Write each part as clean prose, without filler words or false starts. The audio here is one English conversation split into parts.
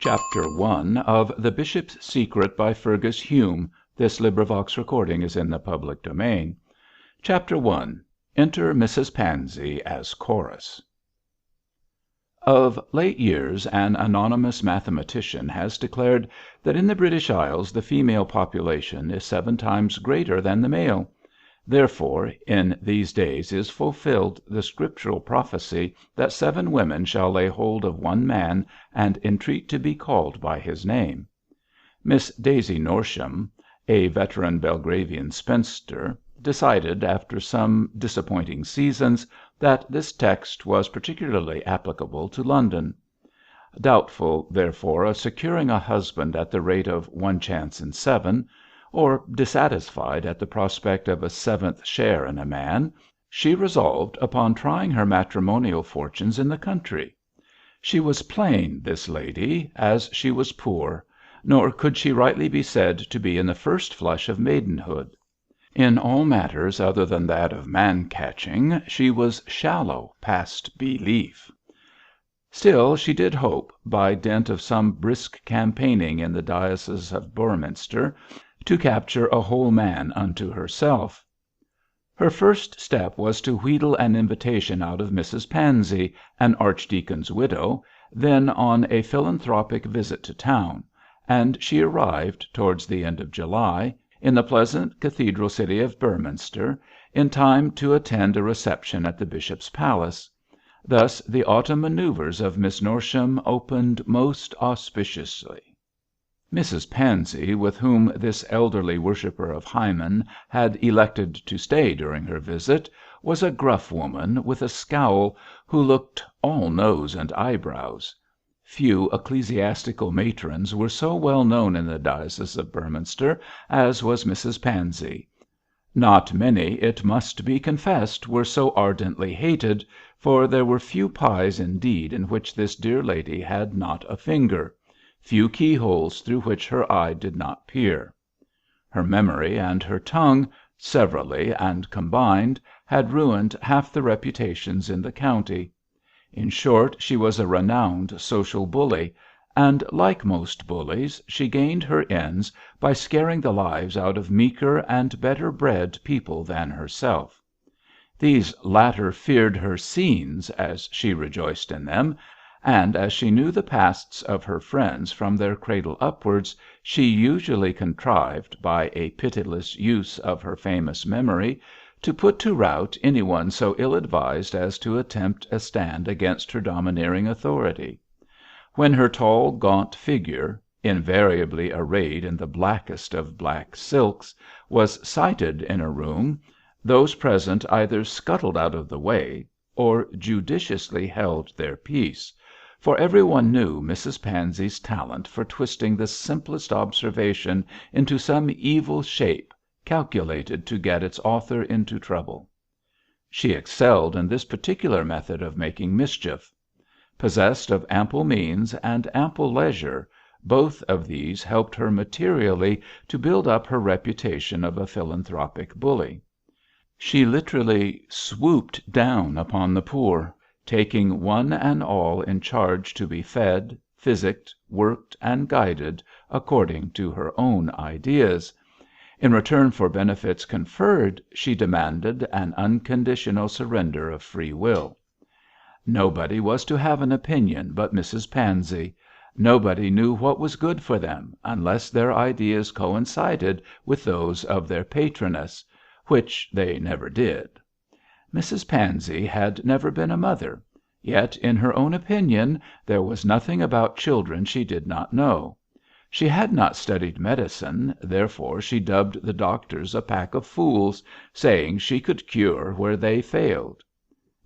Chapter 1 of The Bishop's Secret by Fergus Hume. Chapter 1. Enter Mrs Pansey as Chorus. Of late years an anonymous mathematician has declared that in the British Isles the female population is 7 times greater than the male. Therefore, in these days is fulfilled the scriptural prophecy that 7 women shall lay hold of one man and entreat to be called by his name. Miss Daisy Norsham, a veteran Belgravian spinster, decided, after some disappointing seasons, that this text was particularly applicable to London. Doubtful, therefore, of securing a husband at the rate of 1 chance in 7, or dissatisfied at the prospect of a 7th share in a man, she resolved upon trying her matrimonial fortunes in the country. She was plain, this lady, as she was poor, nor could she rightly be said to be in the first flush of maidenhood. In all matters other than that of man catching she was shallow past belief. Still she did hope, by dint of some brisk campaigning in the diocese of Beorminster, to capture a whole man unto herself. Her first step was to wheedle an invitation out of Mrs Pansey, an archdeacon's widow, then on a philanthropic visit to town, and she arrived, towards the end of July, in the pleasant cathedral city of Beorminster, in time to attend a reception at the bishop's palace. Thus the autumn manoeuvres of Miss Norsham opened most auspiciously. Mrs Pansey, with whom this elderly worshipper of Hymen had elected to stay during her visit, was a gruff woman with a scowl, who looked all nose and eyebrows. Few ecclesiastical matrons were so well known in the diocese of Beorminster as was Mrs Pansey. Not many, it must be confessed, were so ardently hated, for there were few pies indeed in which this dear lady had not a finger, few keyholes through which her eye did not peer. Her memory and her tongue, severally and combined, had ruined half the reputations in the county. In short, she was a renowned social bully, and, like most bullies, she gained her ends by scaring the lives out of meeker and better bred people than herself. These latter feared her scenes, as she rejoiced in them, and as she knew the pasts of her friends from their cradle upwards, she usually contrived, by a pitiless use of her famous memory, to put to rout anyone so ill advised as to attempt a stand against her domineering authority. When her tall, gaunt figure, invariably arrayed in the blackest of black silks, was sighted in a room, those present either scuttled out of the way, or judiciously held their peace, for every one knew Mrs Pansey's talent for twisting the simplest observation into some evil shape calculated to get its author into trouble. She excelled in this particular method of making mischief. Possessed of ample means and ample leisure, both of these helped her materially to build up her reputation of a philanthropic bully. She literally swooped down upon the poor, taking one and all in charge to be fed, physicked, worked, and guided according to her own ideas. In return for benefits conferred, she demanded an unconditional surrender of free will. Nobody was to have an opinion but Mrs Pansey. Nobody knew what was good for them, unless their ideas coincided with those of their patroness, which they never did. Mrs Pansey had never been a mother, yet in her own opinion there was nothing about children she did not know. She had not studied medicine, therefore she dubbed the doctors a pack of fools, saying she could cure where they failed.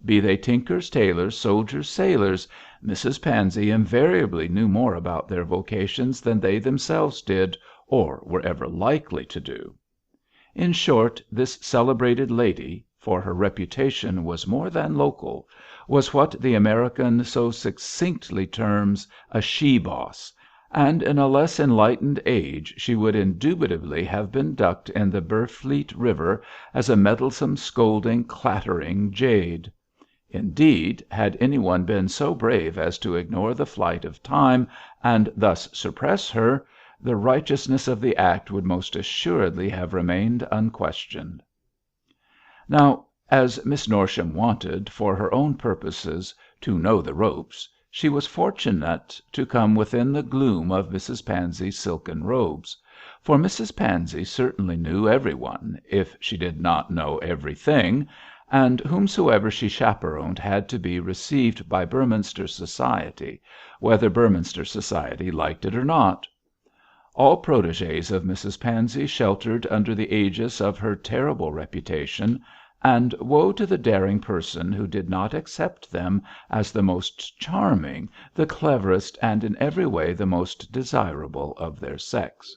Be they tinkers, tailors, soldiers, sailors, Mrs Pansey invariably knew more about their vocations than they themselves did, or were ever likely to do. In short, this celebrated lady, for her reputation was more than local, was what the American so succinctly terms a she boss, and in a less enlightened age she would indubitably have been ducked in the Burfleet river as a meddlesome, scolding, clattering jade. Indeed, had any one been so brave as to ignore the flight of time and thus suppress her, the righteousness of the act would most assuredly have remained unquestioned. Now, as Miss Norsham wanted, for her own purposes, to know the ropes, she was fortunate to come within the gloom of Mrs Pansey's silken robes; for Mrs Pansey certainly knew every one, if she did not know everything, and whomsoever she chaperoned had to be received by Beorminster society, whether Beorminster society liked it or not. All protégés of Mrs Pansey sheltered under the aegis of her terrible reputation, and woe to the daring person who did not accept them as the most charming, the cleverest, and in every way the most desirable of their sex.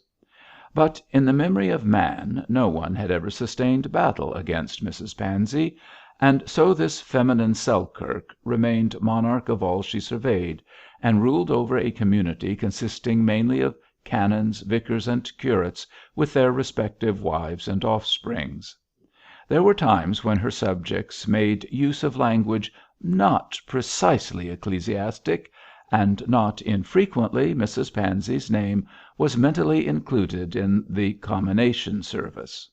But in the memory of man no one had ever sustained battle against Mrs Pansey, and so this feminine Selkirk remained monarch of all she surveyed, and ruled over a community consisting mainly of canons, vicars, and curates, with their respective wives and offsprings. There were times when her subjects made use of language not precisely ecclesiastic, and not infrequently Mrs Pansey's name was mentally included in the commination service.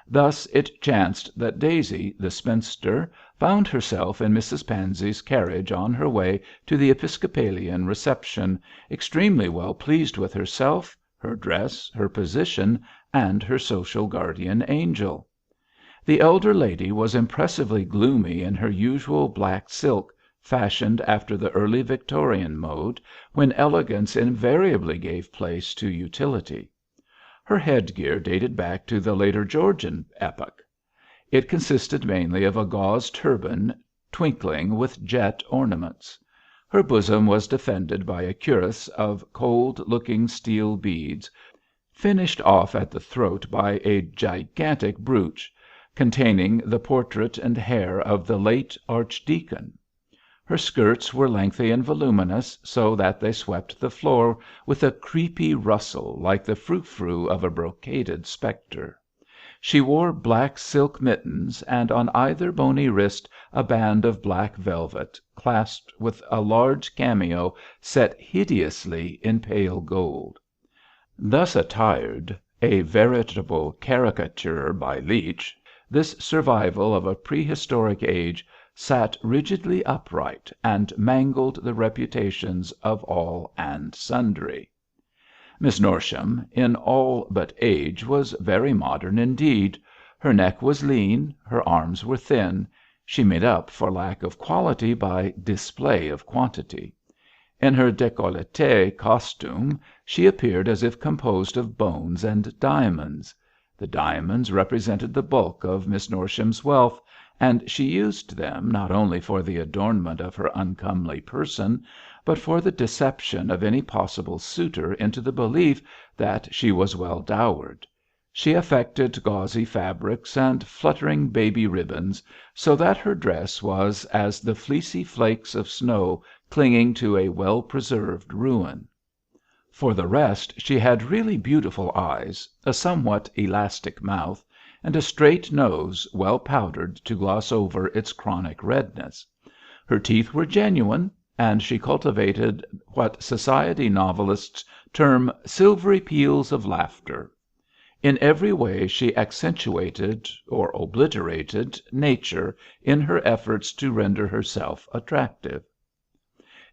Thus it chanced that Daisy, the spinster, found herself in Mrs Pansey's carriage on her way to the Episcopalian reception, extremely well pleased with herself, her dress, her position, and her social guardian angel. The elder lady was impressively gloomy in her usual black silk, fashioned after the early Victorian mode, when elegance invariably gave place to utility. Her headgear dated back to the later Georgian epoch. It consisted mainly of a gauze turban twinkling with jet ornaments. Her bosom was defended by a cuirass of cold looking steel beads, finished off at the throat by a gigantic brooch, containing the portrait and hair of the late archdeacon. Her skirts were lengthy and voluminous, so that they swept the floor with a creepy rustle like the frou frou of a brocaded spectre. She wore black silk mittens, and on either bony wrist a band of black velvet, clasped with a large cameo set hideously in pale gold. Thus attired, a veritable caricature by Leech, this survival of a prehistoric age sat rigidly upright, and mangled the reputations of all and sundry. Miss Norsham, in all but age, was very modern indeed. Her neck was lean, her arms were thin; she made up for lack of quality by display of quantity. In her décolleté costume she appeared as if composed of bones and diamonds. The diamonds represented the bulk of Miss Norsham's wealth, and she used them not only for the adornment of her uncomely person, but for the deception of any possible suitor into the belief that she was well dowered. She affected gauzy fabrics and fluttering baby ribbons, so that her dress was as the fleecy flakes of snow clinging to a well preserved ruin. For the rest, she had really beautiful eyes, a somewhat elastic mouth, and a straight nose well powdered to gloss over its chronic redness. Her teeth were genuine, and she cultivated what society novelists term silvery peals of laughter. In every way she accentuated or obliterated nature in her efforts to render herself attractive.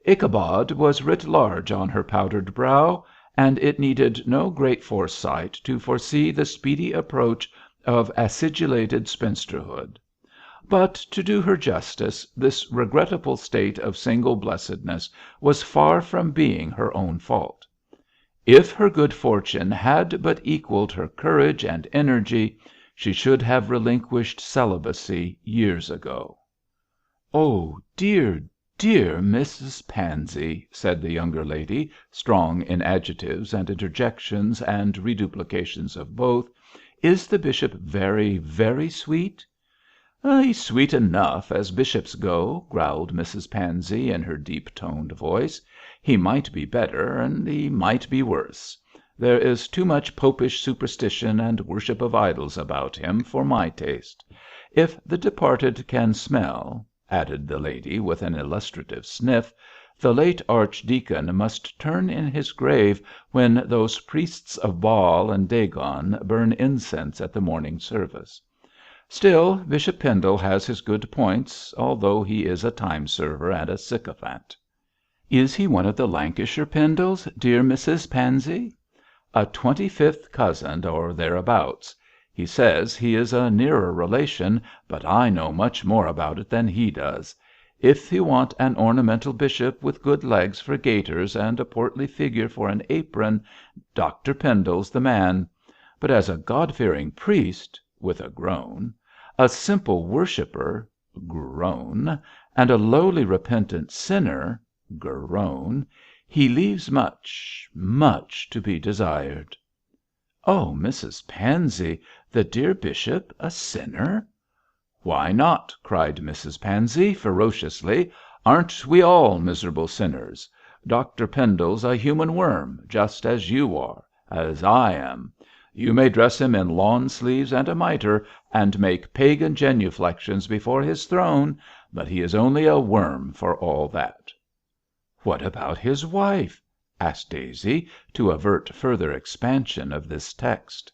Ichabod was writ large on her powdered brow, and it needed no great foresight to foresee the speedy approach of acidulated spinsterhood. But, to do her justice, this regrettable state of single blessedness was far from being her own fault. If her good fortune had but equalled her courage and energy, she should have relinquished celibacy years ago. 'Oh, dear, dear Mrs Pansey,' said the younger lady, strong in adjectives and interjections and reduplications of both, 'is the bishop very, very sweet?' 'He's sweet enough as bishops go,' growled Mrs Pansey, in her deep toned voice. 'He might be better, and he might be worse. There is too much popish superstition and worship of idols about him for my taste. If the departed can smell added the lady, with an illustrative sniff, "the late archdeacon must turn in his grave when those priests of Baal and Dagon burn incense at the morning service. Still, Bishop Pendle has his good points, although he is a time server and a sycophant." "Is he one of the Lancashire Pendles, dear Mrs Pansey?" "A 25th cousin, or thereabouts. He says he is a nearer relation, but I know much more about it than he does. If you want an ornamental bishop with good legs for gaiters and a portly figure for an apron, Dr Pendle's the man. But as a God fearing priest," with a groan, "a simple worshipper," groan, "and a lowly repentant sinner," groan, "he leaves much, much to be desired." "Oh, Mrs Pansey, the dear bishop a sinner?" "Why not?" cried Mrs Pansey, ferociously. "Aren't we all miserable sinners? Dr Pendle's a human worm, just as you are, as I am. You may dress him in lawn sleeves and a mitre, and make pagan genuflections before his throne, but he is only a worm for all that." "What about his wife?" asked Daisy, to avert further expansion of this text.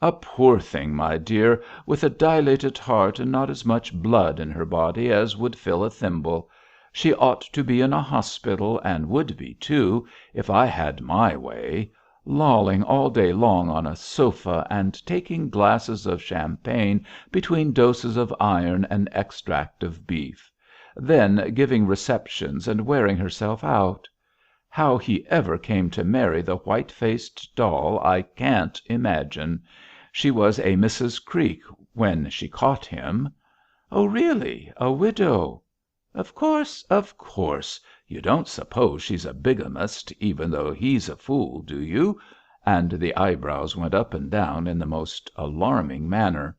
"A poor thing, my dear, with a dilated heart and not as much blood in her body as would fill a thimble. She ought to be in a hospital, and would be too, if I had my way. Lolling all day long on a sofa, and taking glasses of champagne between doses of iron and extract of beef. Then giving receptions and wearing herself out. How he ever came to marry the white faced doll I can't imagine. She was a Mrs Creek when she caught him." "Oh, really! A widow?" "Of course, of course. You don't suppose she's a bigamist, even though he's a fool, do you?" and the eyebrows went up and down in the most alarming manner.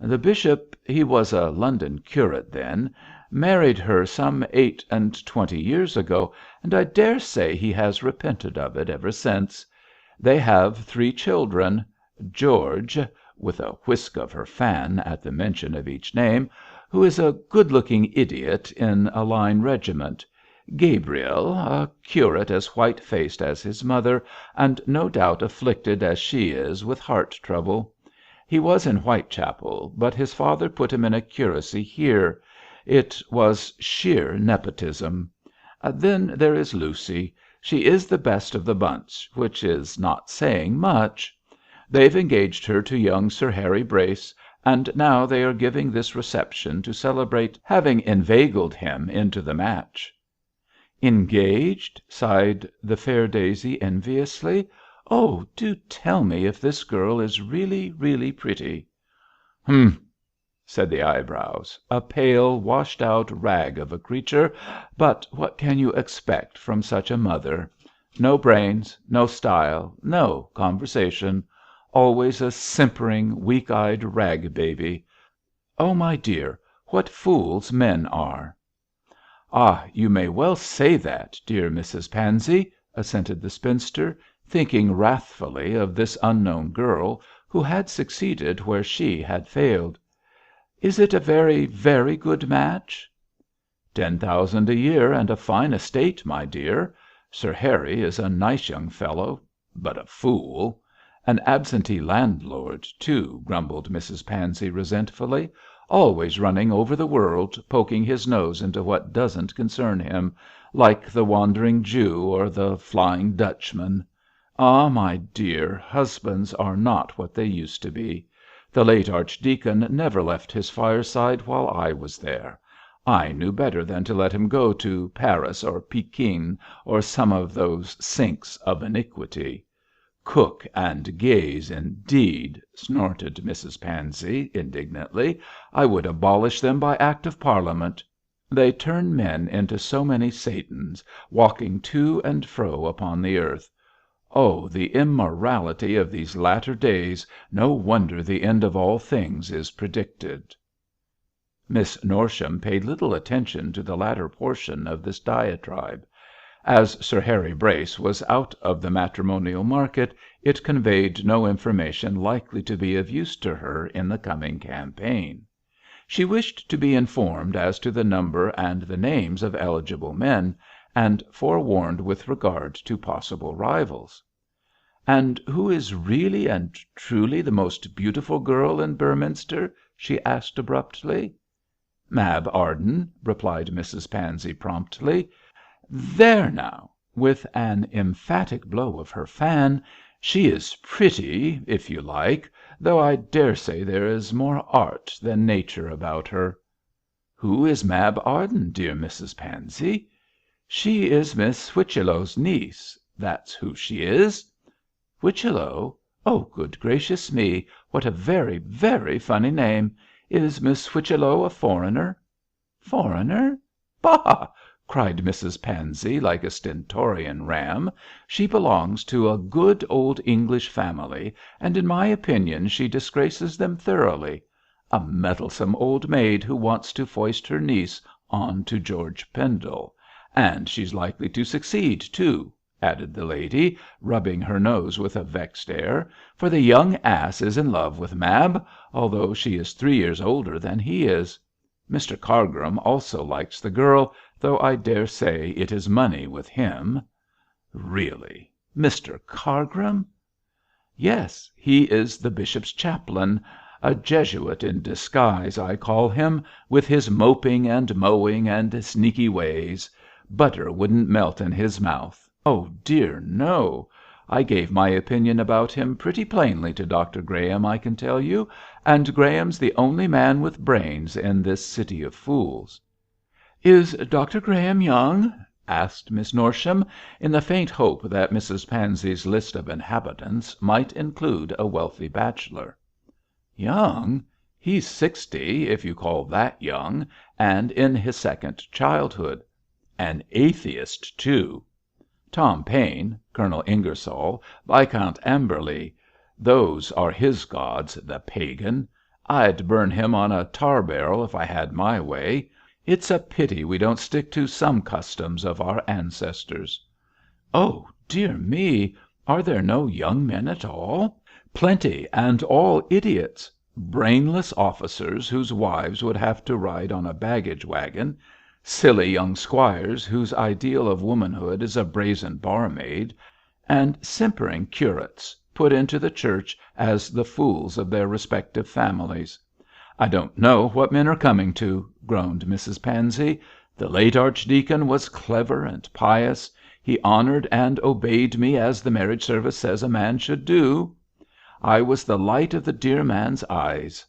"The bishop he was a London curate then married her some 28 years ago, and I daresay he has repented of it ever since. They have 3 children: George," with a whisk of her fan at the mention of each name, "who is a good looking idiot in a line regiment; Gabriel, a curate as white faced as his mother, and no doubt afflicted as she is with heart trouble. He was in Whitechapel, but his father put him in a curacy here. It was sheer nepotism. Then there is Lucy. She is the best of the bunch, which is not saying much. They've engaged her to young Sir Harry Brace, and now they are giving this reception to celebrate having inveigled him into the match." "Engaged?" sighed the fair Daisy, enviously. "Oh, do tell me if this girl is really, really pretty." "Humph!" said the eyebrows. "A pale, washed out rag of a creature, but what can you expect from such a mother? No brains, no style, no conversation. Always a simpering, weak eyed rag baby. Oh, my dear, what fools men are!" "Ah, you may well say that, dear Mrs Pansey," assented the spinster, thinking wrathfully of this unknown girl who had succeeded where she had failed. "Is it a very, very good match?" "10,000 a year and a fine estate, my dear. Sir Harry is a nice young fellow, but a fool. An absentee landlord, too," grumbled Mrs Pansey, resentfully. "Always running over the world, poking his nose into what doesn't concern him, like the Wandering Jew or the Flying Dutchman. Ah, my dear, husbands are not what they used to be. The late archdeacon never left his fireside while I was there. I knew better than to let him go to Paris or Pekin, or some of those sinks of iniquity." "Cook and gaze, indeed!" snorted Mrs Pansey, indignantly. "I would abolish them by Act of Parliament. They turn men into so many Satans, walking to and fro upon the earth. Oh, the immorality of these latter days! No wonder the end of all things is predicted." Miss Norsham paid little attention to the latter portion of this diatribe. As Sir Harry Brace was out of the matrimonial market, it conveyed no information likely to be of use to her in the coming campaign. She wished to be informed as to the number and the names of eligible men, and forewarned with regard to possible rivals. "And who is really and truly the most beautiful girl in Beorminster?" she asked abruptly. "Mab Arden," replied Mrs Pansey, promptly. "There now," with an emphatic blow of her fan, "she is pretty, if you like, though I daresay there is more art than nature about her." "Who is Mab Arden, dear Mrs Pansey?" "She is Miss Whichello's niece, that's who she is." "Whichello? Oh, good gracious me, what a very, very funny name. Is Miss Whichello a foreigner?" "Foreigner? Bah!" cried Mrs Pansey, like a stentorian ram. "She belongs to a good old English family, and in my opinion she disgraces them thoroughly. A meddlesome old maid who wants to foist her niece on to George Pendle. And she's likely to succeed, too," added the lady, rubbing her nose with a vexed air, "for the young ass is in love with Mab, although she is 3 years older than he is. Mr Cargrim also likes the girl, though I daresay it is money with him." "Really! Mr Cargrim?" "Yes. He is the bishop's chaplain. A Jesuit in disguise, I call him, with his moping and mowing and sneaky ways. Butter wouldn't melt in his mouth. Oh, dear, no! I gave my opinion about him pretty plainly to Dr Graham, I can tell you, and Graham's the only man with brains in this city of fools." "Is Dr Graham young?" asked Miss Norsham, in the faint hope that Mrs Pansey's list of inhabitants might include a wealthy bachelor. "Young? He's 60, if you call that young, and in his second childhood. An atheist, too. Tom Paine, Colonel Ingersoll, Viscount Amberley, those are his gods, the pagan. I'd burn him on a tar barrel if I had my way. It's a pity we don't stick to some customs of our ancestors." "Oh, dear me! Are there no young men at all?" "Plenty, and all idiots. Brainless officers whose wives would have to ride on a baggage wagon; silly young squires whose ideal of womanhood is a brazen barmaid; and simpering curates, put into the Church as the fools of their respective families. I don't know what men are coming to," groaned Mrs Pansey. "The late archdeacon was clever and pious. He honoured and obeyed me as the marriage service says a man should do. I was the light of the dear man's eyes."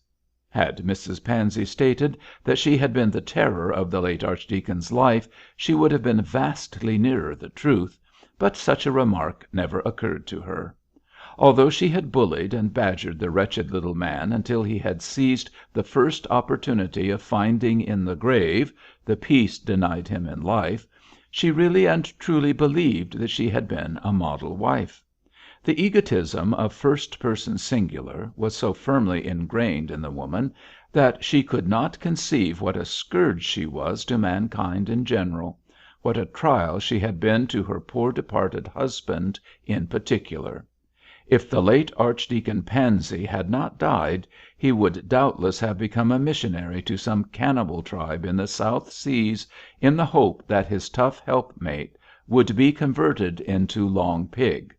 Had Mrs Pansey stated that she had been the terror of the late archdeacon's life, she would have been vastly nearer the truth, but such a remark never occurred to her. Although she had bullied and badgered the wretched little man until he had seized the first opportunity of finding in the grave the peace denied him in life, she really and truly believed that she had been a model wife. The egotism of first person singular was so firmly ingrained in the woman that she could not conceive what a scourge she was to mankind in general, what a trial she had been to her poor departed husband in particular. If the late Archdeacon Pansey had not died, he would doubtless have become a missionary to some cannibal tribe in the South Seas, in the hope that his tough helpmate would be converted into Long Pig.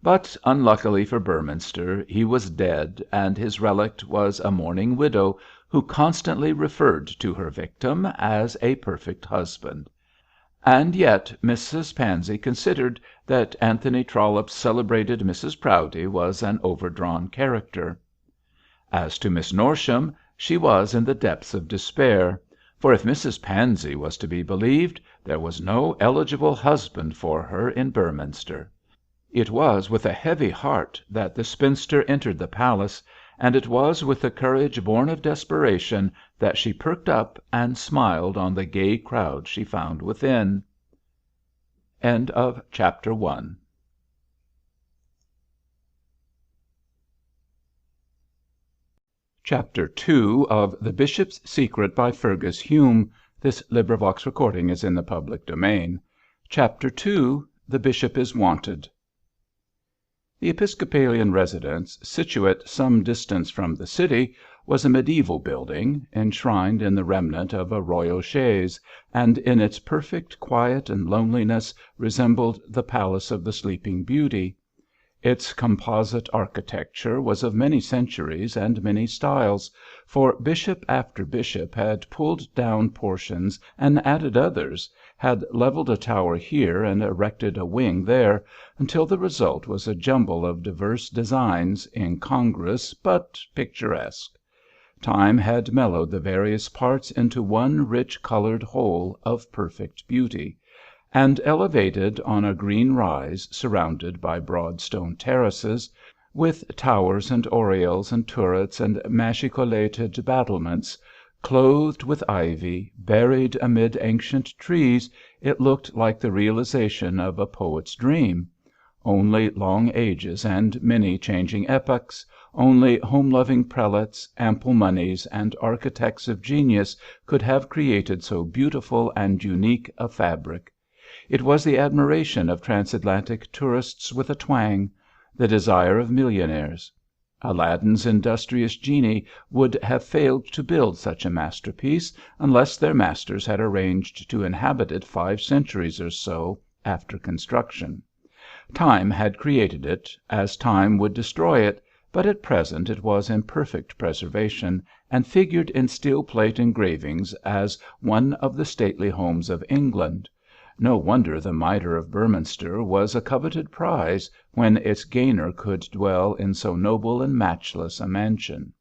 But unluckily for Beorminster he was dead, and his relict was a mourning widow who constantly referred to her victim as a perfect husband. And yet Mrs Pansey considered that Anthony Trollope's celebrated Mrs Proudie was an overdrawn character. As to Miss Norsham, she was in the depths of despair, for if Mrs Pansey was to be believed, there was no eligible husband for her in Beorminster. It was with a heavy heart that the spinster entered the palace, and it was with the courage born of desperation that she perked up and smiled on the gay crowd she found within. Chapter 2 of The Bishop's Secret by Fergus Hume. Chapter 2. The Bishop is Wanted. The episcopalian residence, situate some distance from the city, was a mediæval building, enshrined in the remnant of a royal chaise, and in its perfect quiet and loneliness resembled the palace of the Sleeping Beauty. Its composite architecture was of many centuries and many styles, for bishop after bishop had pulled down portions and added others, had levelled a tower here and erected a wing there, until the result was a jumble of diverse designs, incongruous but picturesque. Time had mellowed the various parts into one rich coloured whole of perfect beauty, and elevated on a green rise surrounded by broad stone terraces, with towers and oriels and turrets and machicolated battlements, clothed with ivy, buried amid ancient trees, it looked like the realization of a poet's dream. Only long ages and many changing epochs, only home-loving prelates, ample moneys, and architects of genius could have created so beautiful and unique a fabric. It was the admiration of transatlantic tourists with a twang, the desire of millionaires. Aladdin's industrious genii would have failed to build such a masterpiece unless their masters had arranged to inhabit it 5 centuries or so after construction. Time had created it, as time would destroy it, but at present it was in perfect preservation, and figured in steel plate engravings as one of the stately homes of England. No wonder the mitre of Beorminster was a coveted prize, when its gainer could dwell in so noble and matchless a mansion.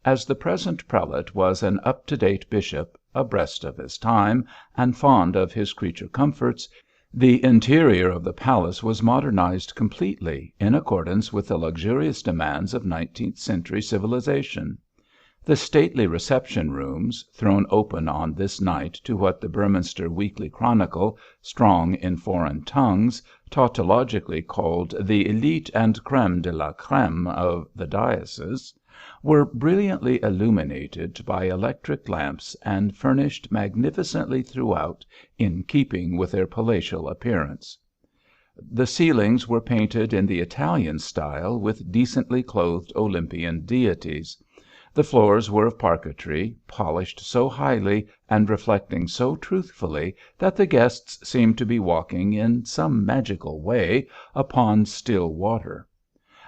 As the present prelate was an up-to-date bishop, abreast of his time, and fond of his creature comforts, the interior of the palace was modernized completely, in accordance with the luxurious demands of 19th century civilization. The stately reception rooms, thrown open on this night to what the Beorminster Weekly Chronicle, strong in foreign tongues, tautologically called the élite and crème de la crème of the diocese, were brilliantly illuminated by electric lamps and furnished magnificently throughout, in keeping with their palatial appearance. The ceilings were painted in the Italian style with decently clothed Olympian deities. The floors were of parquetry, polished so highly and reflecting so truthfully that the guests seemed to be walking, in some magical way, upon still water.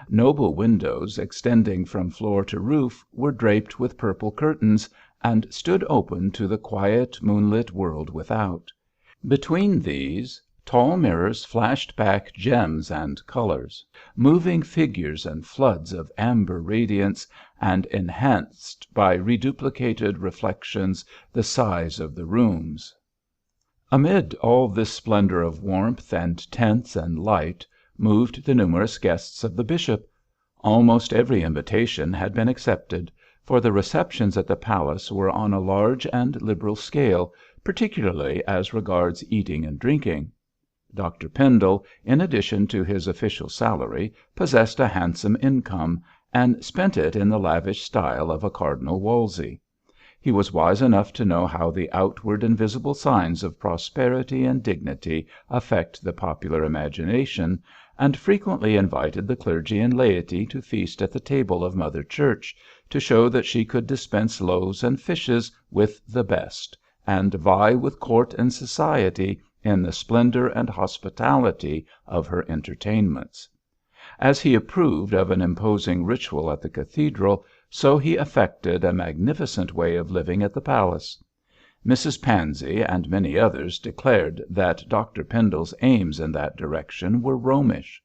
Noble windows, extending from floor to roof, were draped with purple curtains, and stood open to the quiet moonlit world without. Between these, tall mirrors flashed back gems and colours, moving figures and floods of amber radiance, and enhanced by reduplicated reflections the size of the rooms. Amid all this splendour of warmth and tints and light moved the numerous guests of the bishop. Almost every invitation had been accepted, for the receptions at the palace were on a large and liberal scale, particularly as regards eating and drinking. Dr Pendle, in addition to his official salary, possessed a handsome income, and spent it in the lavish style of a Cardinal Wolsey. He was wise enough to know how the outward and visible signs of prosperity and dignity affect the popular imagination, and frequently invited the clergy and laity to feast at the table of Mother Church, to show that she could dispense loaves and fishes with the best, and vie with court and society in the splendour and hospitality of her entertainments. As he approved of an imposing ritual at the cathedral, so he affected a magnificent way of living at the palace. Mrs Pansey and many others declared that Dr Pendle's aims in that direction were Romish.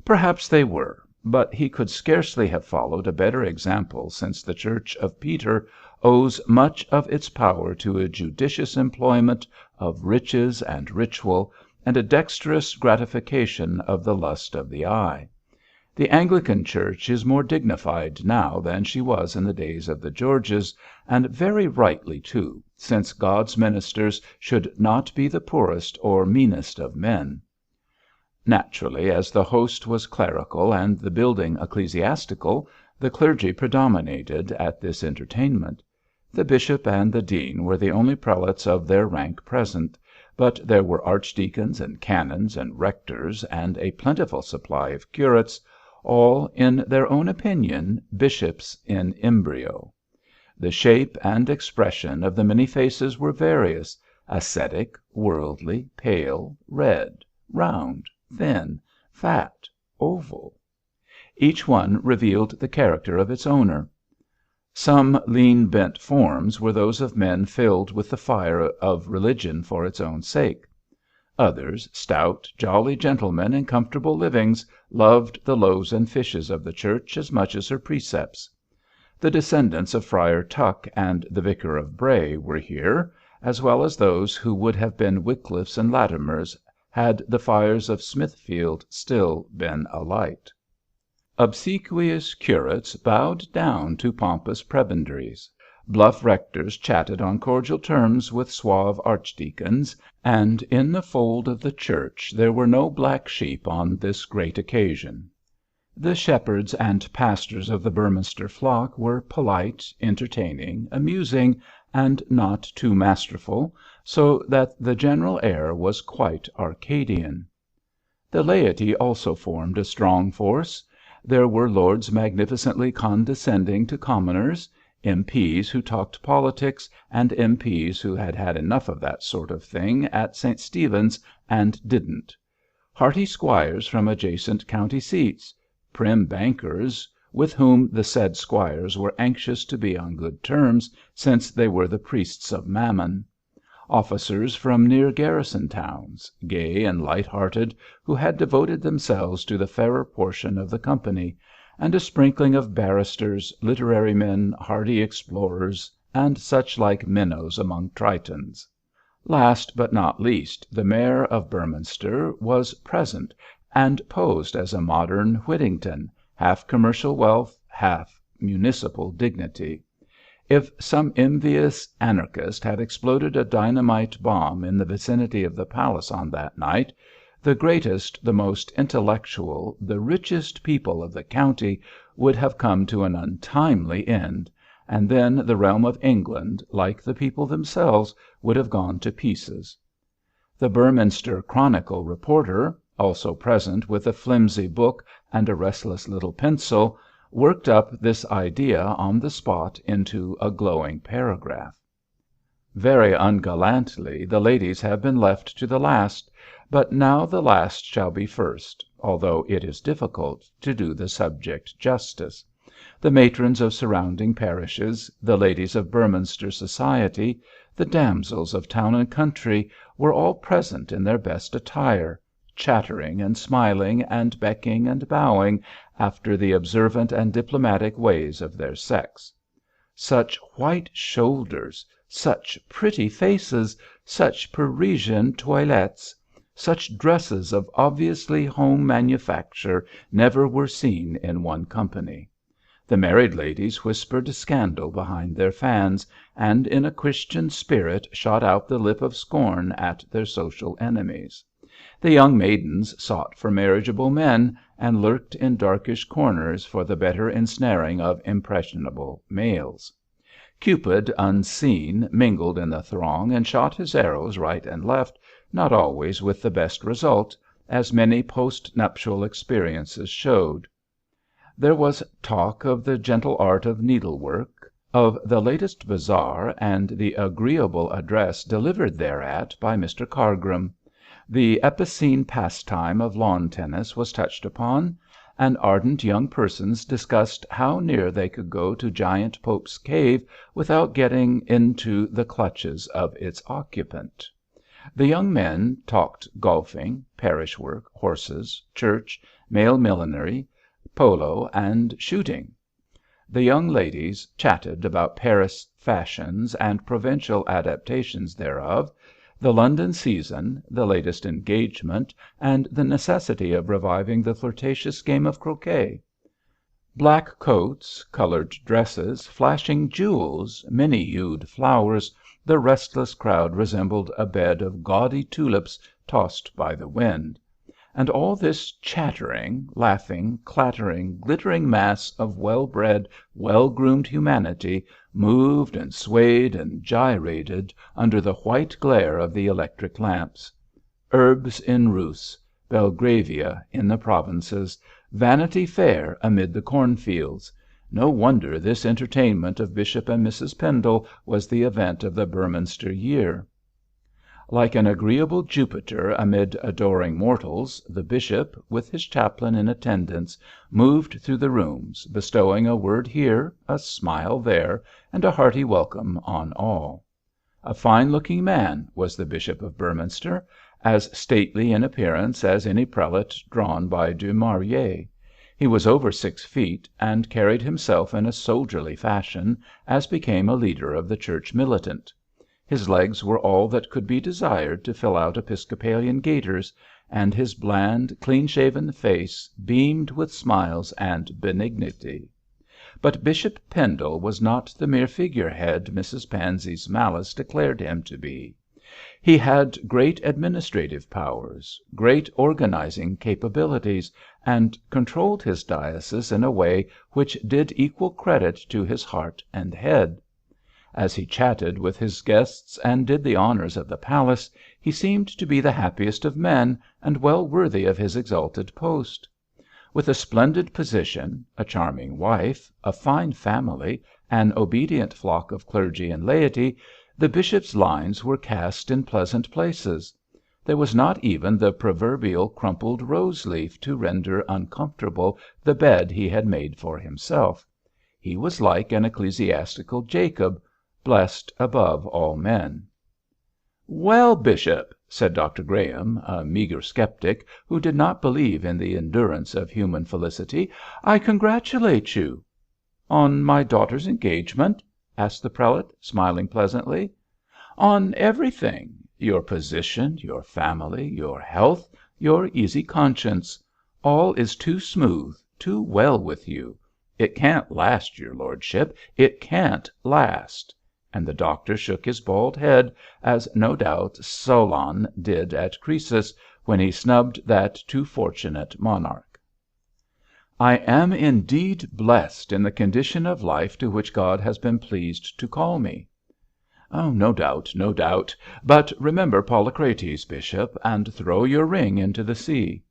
Perhaps they were, but he could scarcely have followed a better example, since the Church of Peter owes much of its power to a judicious employment of riches and ritual, and a dexterous gratification of the lust of the eye. The Anglican Church is more dignified now than she was in the days of the Georges, and very rightly too, since God's ministers should not be the poorest or meanest of men. Naturally, as the host was clerical and the building ecclesiastical, the clergy predominated at this entertainment. The bishop and the dean were the only prelates of their rank present, but there were archdeacons and canons and rectors, and a plentiful supply of curates, all, in their own opinion, bishops in embryo. The shape and expression of the many faces were various, ascetic, worldly, pale, red, round, thin, fat, oval. Each one revealed the character of its owner. Some lean bent forms were those of men filled with the fire of religion for its own sake. Others, stout, jolly gentlemen in comfortable livings, loved the loaves and fishes of the Church as much as her precepts. The descendants of Friar Tuck and the Vicar of Bray were here, as well as those who would have been Wycliffes and Latimers had the fires of Smithfield still been alight. Obsequious curates bowed down to pompous prebendaries. Bluff rectors chatted on cordial terms with suave archdeacons, and in the fold of the Church there were no black sheep on this great occasion. The shepherds and pastors of the Beorminster flock were polite, entertaining, amusing, and not too masterful, so that the general air was quite Arcadian. The laity also formed a strong force. There were lords magnificently condescending to commoners, M.P.s who talked politics, and M.P.s who had had enough of that sort of thing at St. Stephen's and didn't; hearty squires from adjacent county seats; prim bankers, with whom the said squires were anxious to be on good terms, since they were the priests of Mammon; officers from near garrison towns, gay and light hearted, who had devoted themselves to the fairer portion of the company; and a sprinkling of barristers, literary men, hardy explorers, and such like minnows among Tritons. Last but not least, the Mayor of Beorminster was present, and posed as a modern Whittington, half commercial wealth, half municipal dignity. If some envious anarchist had exploded a dynamite bomb in the vicinity of the palace on that night, the greatest, the most intellectual, the richest people of the county would have come to an untimely end, and then the realm of England, like the people themselves, would have gone to pieces. The Beorminster Chronicle reporter, also present with a flimsy book and a restless little pencil, worked up this idea on the spot into a glowing paragraph. Very ungallantly the ladies have been left to the last, but now the last shall be first, although it is difficult to do the subject justice. The matrons of surrounding parishes, the ladies of Beorminster society, the damsels of town and country, were all present in their best attire, chattering and smiling and becking and bowing after the observant and diplomatic ways of their sex. Such white shoulders, such pretty faces, such Parisian toilettes, such dresses of obviously home manufacture never were seen in one company. The married ladies whispered scandal behind their fans, and in a Christian spirit shot out the lip of scorn at their social enemies. The young maidens sought for marriageable men, and lurked in darkish corners for the better ensnaring of impressionable males. Cupid, unseen, mingled in the throng and shot his arrows right and left, not always with the best result, as many post nuptial experiences showed. There was talk of the gentle art of needlework, of the latest bazaar and the agreeable address delivered thereat by Mr Cargrim. The epicene pastime of lawn tennis was touched upon, and ardent young persons discussed how near they could go to Giant Pope's cave without getting into the clutches of its occupant. The young men talked golfing, parish work, horses, church, male millinery, polo, and shooting. The young ladies chatted about Paris fashions and provincial adaptations thereof, the London season, the latest engagement, and the necessity of reviving the flirtatious game of croquet. Black coats, coloured dresses, flashing jewels, many-hued flowers, the restless crowd resembled a bed of gaudy tulips tossed by the wind. And all this chattering, laughing, clattering, glittering mass of well-bred, well-groomed humanity moved and swayed and gyrated under the white glare of the electric lamps. Herbes in Rus, Belgravia in the provinces, Vanity Fair amid the cornfields. No wonder this entertainment of Bishop and Mrs Pendle was the event of the Beorminster year. Like an agreeable Jupiter amid adoring mortals, the bishop, with his chaplain in attendance, moved through the rooms, bestowing a word here, a smile there, and a hearty welcome on all. A fine looking man was the Bishop of Beorminster, as stately in appearance as any prelate drawn by Du Maurier. He was over 6 feet, and carried himself in a soldierly fashion, as became a leader of the Church militant. His legs were all that could be desired to fill out Episcopalian gaiters, and his bland, clean shaven face beamed with smiles and benignity. But Bishop Pendle was not the mere figurehead Mrs Pansey's malice declared him to be. He had great administrative powers, great organising capabilities, and controlled his diocese in a way which did equal credit to his heart and head. As he chatted with his guests and did the honours of the palace, he seemed to be the happiest of men, and well worthy of his exalted post. With a splendid position, a charming wife, a fine family, an obedient flock of clergy and laity, the bishop's lines were cast in pleasant places. There was not even the proverbial crumpled rose leaf to render uncomfortable the bed he had made for himself. He was like an ecclesiastical Jacob, blessed above all men. "Well, bishop," said Dr Graham, a meagre sceptic who did not believe in the endurance of human felicity, "I congratulate you." "On my daughter's engagement?" asked the prelate, smiling pleasantly. "On everything. Your position, your family, your health, your easy conscience. All is too smooth, too well with you. It can't last, your lordship, it can't last." And the doctor shook his bald head, as no doubt Solon did at Croesus, when he snubbed that too fortunate monarch. "I am indeed blessed in the condition of life to which God has been pleased to call me." "No doubt, no doubt. But remember Polycrates, bishop, and throw your ring into the sea."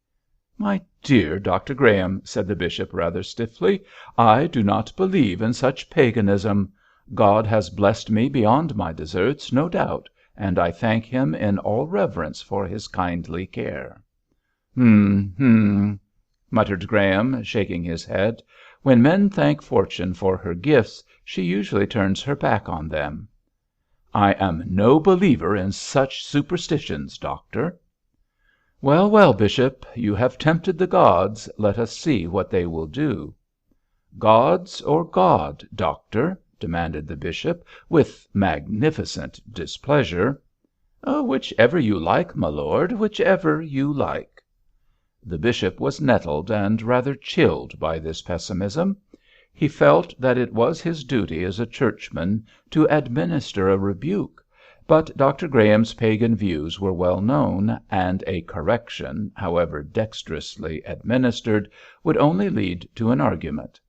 "My dear Dr Graham," said the bishop, rather stiffly, "I do not believe in such paganism. God has blessed me beyond my deserts, no doubt, and I thank him in all reverence for his kindly care." Hum," muttered Graham, shaking his head. "When men thank Fortune for her gifts, she usually turns her back on them." "I am no believer in such superstitions, doctor." "Well, well, bishop, you have tempted the gods, let us see what they will do." "Gods or God, doctor?" demanded the bishop, with magnificent displeasure. "Whichever you like, my lord, whichever you like." The bishop was nettled and rather chilled by this pessimism. He felt that it was his duty as a churchman to administer a rebuke, but Dr Graham's pagan views were well known, and a correction, however dexterously administered, would only lead to an argument.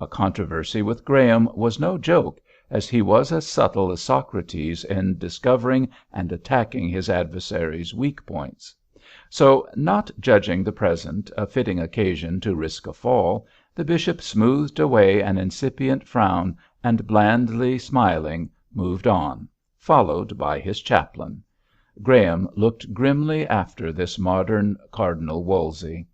A controversy with Graham was no joke, as he was as subtle as Socrates in discovering and attacking his adversary's weak points. So, not judging the present a fitting occasion to risk a fall, the bishop smoothed away an incipient frown, and blandly smiling, moved on, followed by his chaplain. Graham looked grimly after this modern Cardinal Wolsey.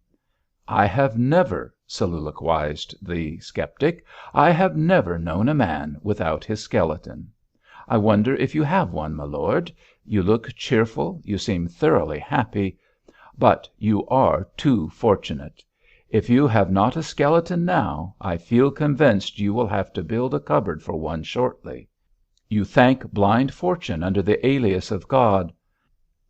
"I have never," soliloquized the sceptic, "I have never known a man without his skeleton. I wonder if you have one, my lord. You look cheerful, you seem thoroughly happy. But you are too fortunate. If you have not a skeleton now, I feel convinced you will have to build a cupboard for one shortly. You thank blind fortune under the alias of God.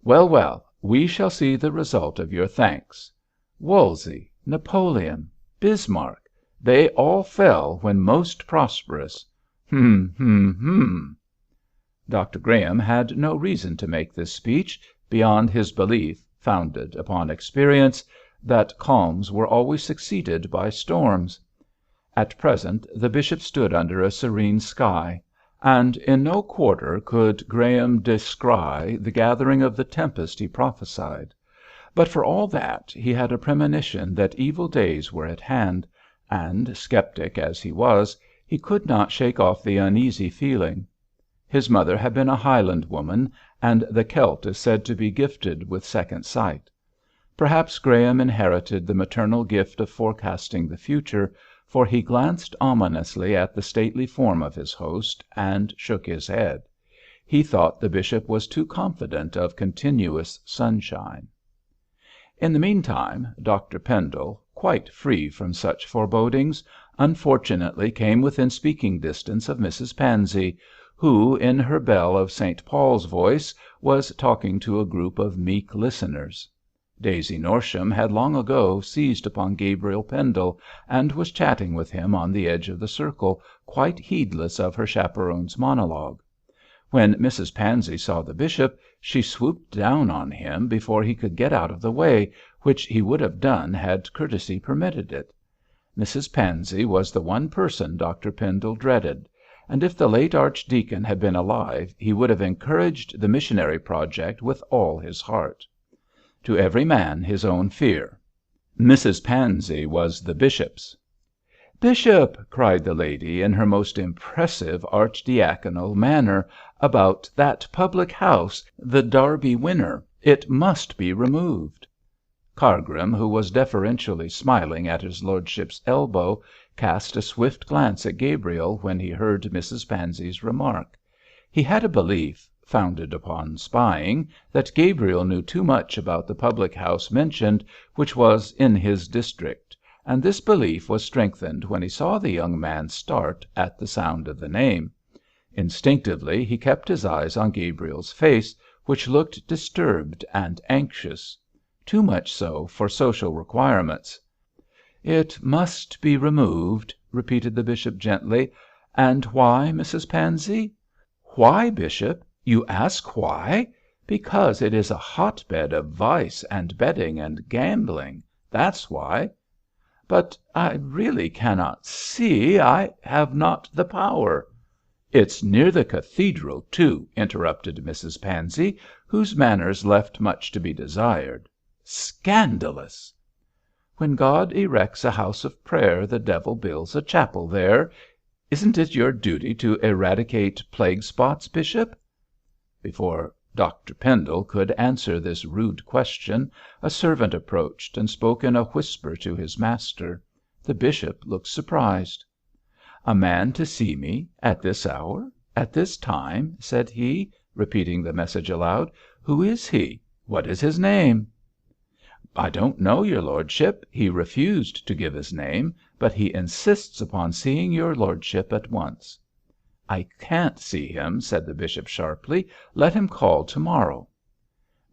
Well, well, we shall see the result of your thanks. Wolsey, Napoleon, Bismarck, they all fell when most prosperous. Hum." Dr Graham had no reason to make this speech, beyond his belief, founded upon experience, that calms were always succeeded by storms. At present the bishop stood under a serene sky, and in no quarter could Graham descry the gathering of the tempest he prophesied. But for all that, he had a premonition that evil days were at hand, and, sceptic as he was, he could not shake off the uneasy feeling. His mother had been a Highland woman, and the Celt is said to be gifted with second sight. Perhaps Graham inherited the maternal gift of forecasting the future, for he glanced ominously at the stately form of his host, and shook his head. He thought the bishop was too confident of continuous sunshine. In the meantime, Dr Pendle, quite free from such forebodings, unfortunately came within speaking distance of Mrs Pansey, who, in her bell of St Paul's voice, was talking to a group of meek listeners. Daisy Norsham had long ago seized upon Gabriel Pendle, and was chatting with him on the edge of the circle, quite heedless of her chaperone's monologue. When Mrs Pansey saw the bishop, she swooped down on him before he could get out of the way, which he would have done had courtesy permitted it. Mrs Pansey was the one person Dr Pendle dreaded, and if the late archdeacon had been alive he would have encouraged the missionary project with all his heart. To every man his own fear. Mrs Pansey was the bishop's. "Bishop," cried the lady, in her most impressive archidiaconal manner, "about that public house, the Derby Winner, it must be removed." Cargrim, who was deferentially smiling at his lordship's elbow, cast a swift glance at Gabriel when he heard Mrs Pansey's remark. He had a belief, founded upon spying, that Gabriel knew too much about the public house mentioned, which was in his district, and this belief was strengthened when he saw the young man start at the sound of the name. Instinctively he kept his eyes on Gabriel's face, which looked disturbed and anxious; too much so for social requirements. "It must be removed," repeated the bishop gently. "And why, Mrs Pansey?" "Why, bishop? You ask why? Because it is a hotbed of vice and betting and gambling, that's why." "But I really cannot see. I have not the power." "It's near the cathedral, too," interrupted Mrs Pansey, whose manners left much to be desired. "Scandalous!" "When God erects a house of prayer, the devil builds a chapel there. Isn't it your duty to eradicate plague spots, bishop?" Before Dr Pendle could answer this rude question, a servant approached and spoke in a whisper to his master. The bishop looked surprised. "A man to see me at this hour, at this time," said he, repeating the message aloud. "Who is he? What is his name?" "I don't know, your lordship. He refused to give his name, but he insists upon seeing your lordship at once." "I can't see him," said the bishop sharply. "Let him call to morrow."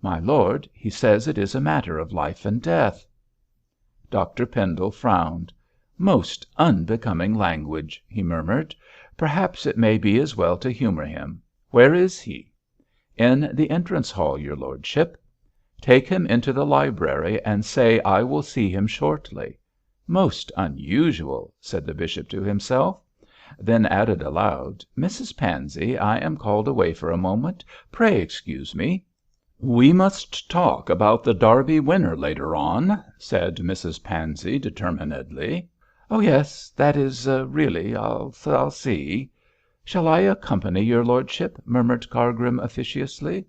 "My lord, he says it is a matter of life and death." Dr Pendle frowned. "Most unbecoming language," he murmured. "Perhaps it may be as well to humour him. Where is he?" "In the entrance hall, your lordship." "Take him into the library and say I will see him shortly." "Most unusual," said the bishop to himself; then added aloud, "Mrs Pansey, I am called away for a moment. Pray excuse me." "We must talk about the Derby Winner later on," said Mrs Pansey determinedly. "Oh, yes, that is really I'll see." "Shall I accompany your lordship?" murmured Cargrim, officiously.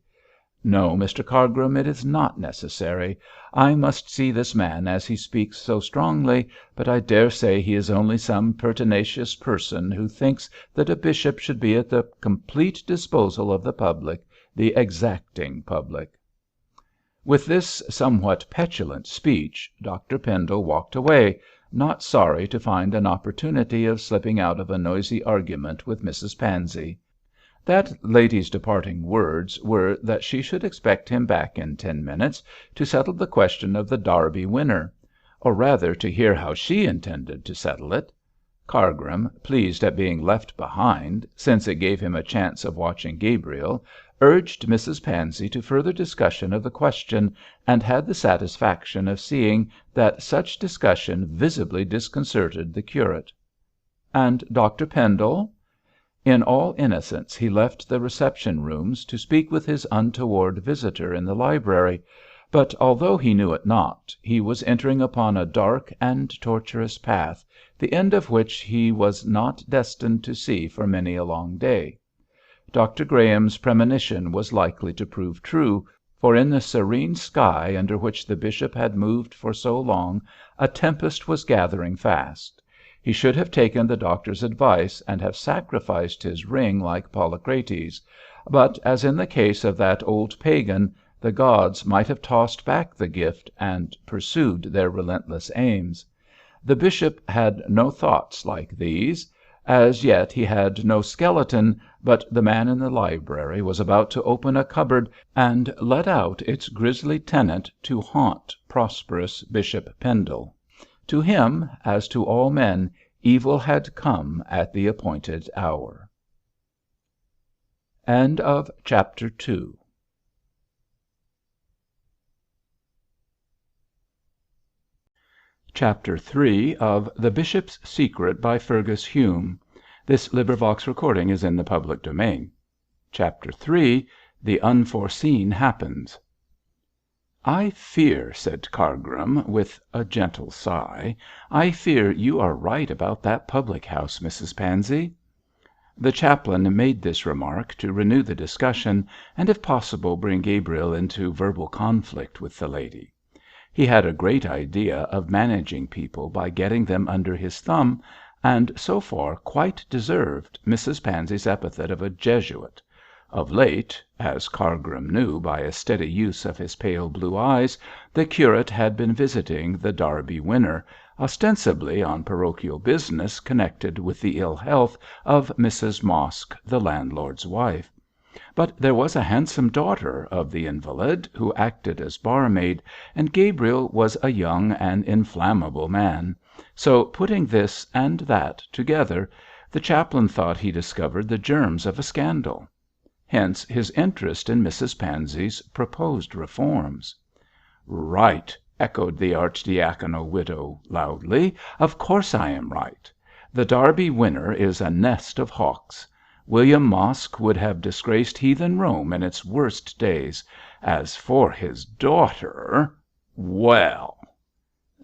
"No, Mr Cargrim, it is not necessary. I must see this man as he speaks so strongly, but I daresay he is only some pertinacious person who thinks that a bishop should be at the complete disposal of the public, the exacting public." With this somewhat petulant speech Dr Pendle walked away, not sorry to find an opportunity of slipping out of a noisy argument with Mrs Pansey. That lady's departing words were that she should expect him back in 10 minutes to settle the question of the Derby Winner, or rather to hear how she intended to settle it. Cargrim, pleased at being left behind, since it gave him a chance of watching Gabriel, urged Mrs Pansey to further discussion of the question, and had the satisfaction of seeing that such discussion visibly disconcerted the curate. And Dr Pendle? In all innocence he left the reception rooms to speak with his untoward visitor in the library, But although he knew it not, he was entering upon a dark and tortuous path, the end of which he was not destined to see for many a long day. Dr Graham's premonition was likely to prove true, for in the serene sky under which the bishop had moved for so long a tempest was gathering fast. He should have taken the doctor's advice and have sacrificed his ring like Polycrates; but, as in the case of that old pagan, the gods might have tossed back the gift and pursued their relentless aims. The bishop had no thoughts like these. As yet he had no skeleton, but the man in the library was about to open a cupboard and let out its grisly tenant to haunt prosperous Bishop Pendle. To him, as to all men, evil had come at the appointed hour. Chapter 3 of The Bishop's Secret by Fergus Hume. Chapter 3 The Unforeseen Happens. "I fear," said Cargrim, with a gentle sigh, "I fear you are right about that public house, Mrs Pansey." The chaplain made this remark to renew the discussion, and if possible bring Gabriel into verbal conflict with the lady. He had a great idea of managing people by getting them under his thumb, and so far quite deserved Mrs Pansey's epithet of a Jesuit. Of late, as Cargrim knew by a steady use of his pale blue eyes, the curate had been visiting The Derby Winner, ostensibly on parochial business connected with the ill health of Mrs Mosk, the landlord's wife. But there was a handsome daughter of the invalid who acted as barmaid, and Gabriel was a young and inflammable man; so, putting this and that together, the chaplain thought he discovered the germs of a scandal. Hence his interest in Mrs Pansey's proposed reforms. "Right!" echoed the archidiaconal widow, loudly. "Of course I am right. The Derby Winner is a nest of hawks. William Mosk would have disgraced heathen Rome in its worst days. As for his daughter well!"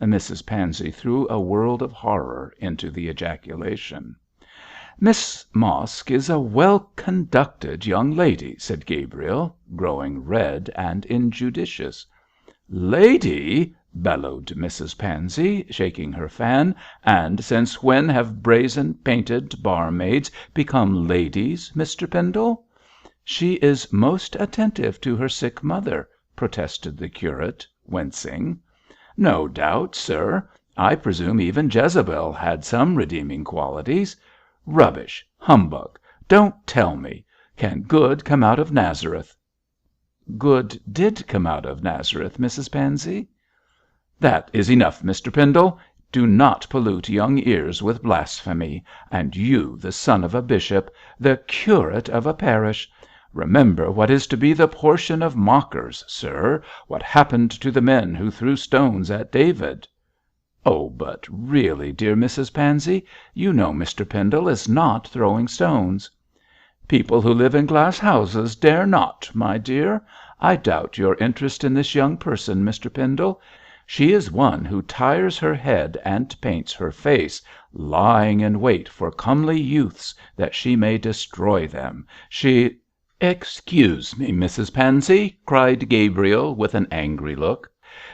Mrs Pansey threw a world of horror into the ejaculation. "Miss Mosk is a well conducted young lady," said Gabriel, growing red and injudicious. "Lady!" bellowed Mrs Pansey, shaking her fan. "And since when have brazen painted barmaids become ladies, Mr Pendle?" "She is most attentive to her sick mother," protested the curate, wincing. "No doubt, sir. I presume even Jezebel had some redeeming qualities. Rubbish! Humbug! Don't tell me. Can good come out of Nazareth?" "Good did come out of Nazareth, Mrs Pansey." "That is enough, Mr Pendle. Do not pollute young ears with blasphemy. And you the son of a bishop, the curate of a parish! Remember what is to be the portion of mockers, sir. What happened to the men who threw stones at David?" "Oh, but really, dear Mrs Pansey, you know Mr Pendle is not throwing stones." "People who live in glass houses dare not, my dear. I doubt your interest in this young person, Mr Pendle. She is one who tires her head and paints her face, lying in wait for comely youths that she may destroy them. She " "Excuse me, Mrs Pansey," cried Gabriel, with an angry look.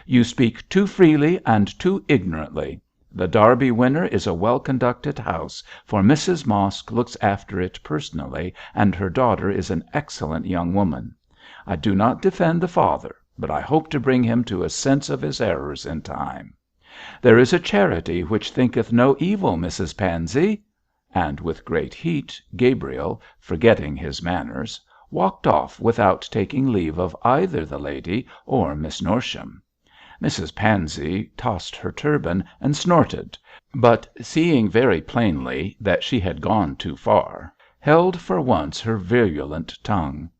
"You speak too freely and too ignorantly. The Derby Winner is a well conducted house, for Mrs Mosk looks after it personally, and her daughter is an excellent young woman. I do not defend the father, but I hope to bring him to a sense of his errors in time. There is a charity which thinketh no evil, Mrs Pansey," and with great heat Gabriel, forgetting his manners, walked off without taking leave of either the lady or Miss Norsham. Mrs Pansey tossed her turban and snorted, but seeing very plainly that she had gone too far, held for once her virulent tongue.